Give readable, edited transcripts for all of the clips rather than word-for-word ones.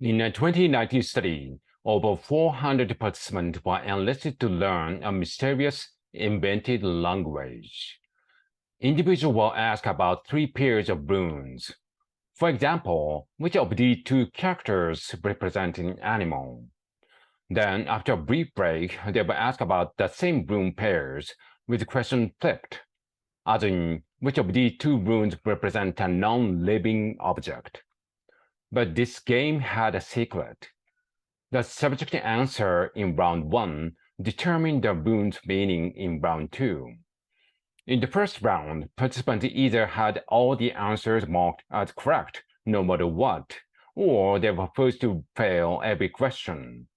In a 2019 study, over 400 participants were enlisted to learn a mysterious invented language. Individuals were asked about three pairs of runes. For example, which of the two characters represent an animal? Then, after a brief break, they were asked about the same rune pairs, with the question flipped, as in, which of the two runes represent a non-living object? But this game had a secret. The subject answer in round 1 determined the rune's meaning in round 2. In the first round, participants either had all the answers marked as correct, no matter what, or they were forced to fail every question.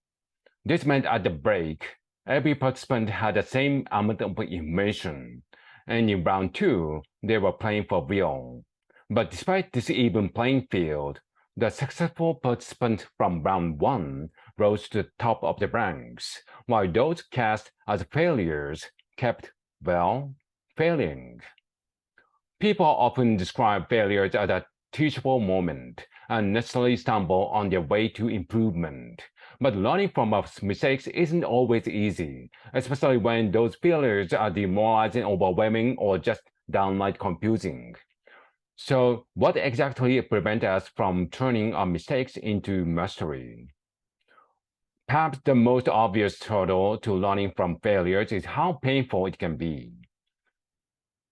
This meant at the break, every participant had the same amount of information, and in round 2, they were playing for real. But despite this even playing field, the successful participants from round 1 rose to the top of the ranks, while those cast as failures kept, well, failing. People often describe failures as a teachable moment and necessarily stumble on their way to improvement. But learning from our mistakes isn't always easy, especially when those failures are demoralizing, overwhelming, or just downright confusing. So, what exactly prevents us from turning our mistakes into mastery? Perhaps the most obvious hurdle to learning from failures is how painful it can be.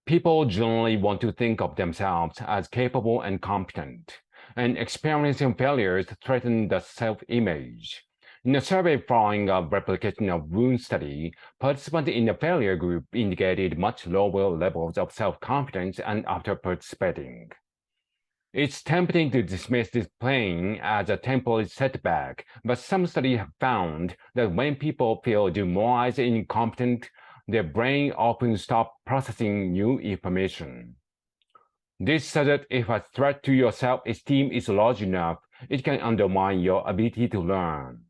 People generally want to think of themselves as capable and competent, and experiencing failures threaten the self-image. In a survey following a replication of rune study, participants in the failure group indicated much lower levels of self-confidence and after participating. It's tempting to dismiss this pain as a temporary setback, but some studies have found that when people feel demoralized and incompetent, their brain often stops processing new information. This suggests if a threat to your self-esteem is large enough, it can undermine your ability to learn.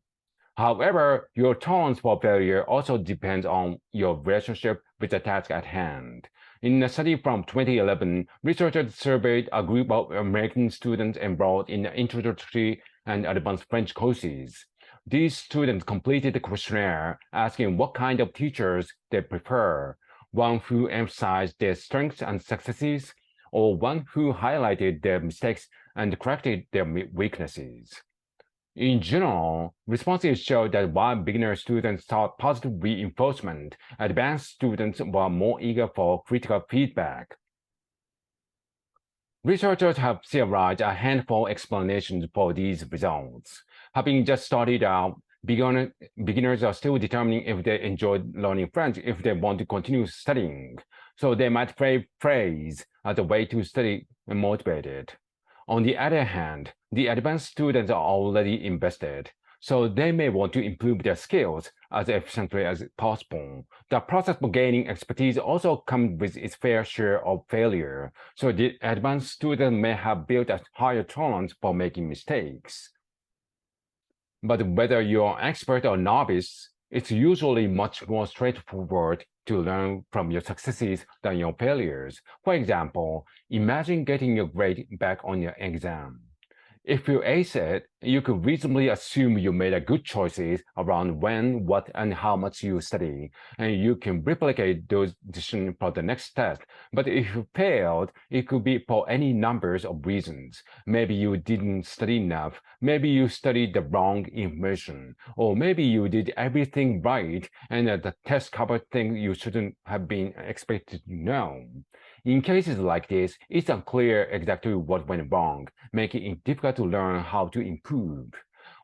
However, your tolerance for failure also depends on your relationship with the task at hand. In a study from 2011, researchers surveyed a group of American students enrolled in introductory and advanced French courses. These students completed the questionnaire asking what kind of teachers they prefer, one who emphasized their strengths and successes, or one who highlighted their mistakes and corrected their weaknesses. In general, responses showed that while beginner students sought positive reinforcement, advanced students were more eager for critical feedback. Researchers have theorized a handful of explanations for these results. Having just started out, beginners are still determining if they enjoy learning French if they want to continue studying, so they might phrase as a way to stay motivated. On the other hand, the advanced students are already invested, so they may want to improve their skills as efficiently as possible. The process for gaining expertise also comes with its fair share of failure, so the advanced student may have built a higher tolerance for making mistakes. But whether you're an expert or novice, it's usually much more straightforward to learn from your successes than your failures. For example, imagine getting your grade back on your exam. If you ace it, you could reasonably assume you made a good choices around when, what, and how much you study, and you can replicate those decisions for the next test. But if you failed, it could be for any numbers of reasons. Maybe you didn't study enough, maybe you studied the wrong information, or maybe you did everything right and the test covered things you shouldn't have been expected to know. In cases like this, it's unclear exactly what went wrong, making it difficult to learn how to improve.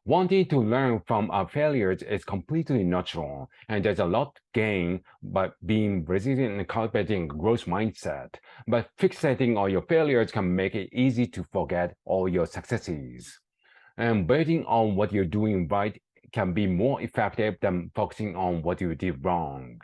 Wanting to learn from our failures is completely natural, and there's a lot to gain by being resilient and cultivating a growth mindset. But fixating on your failures can make it easy to forget all your successes. And waiting on what you're doing right can be more effective than focusing on what you did wrong.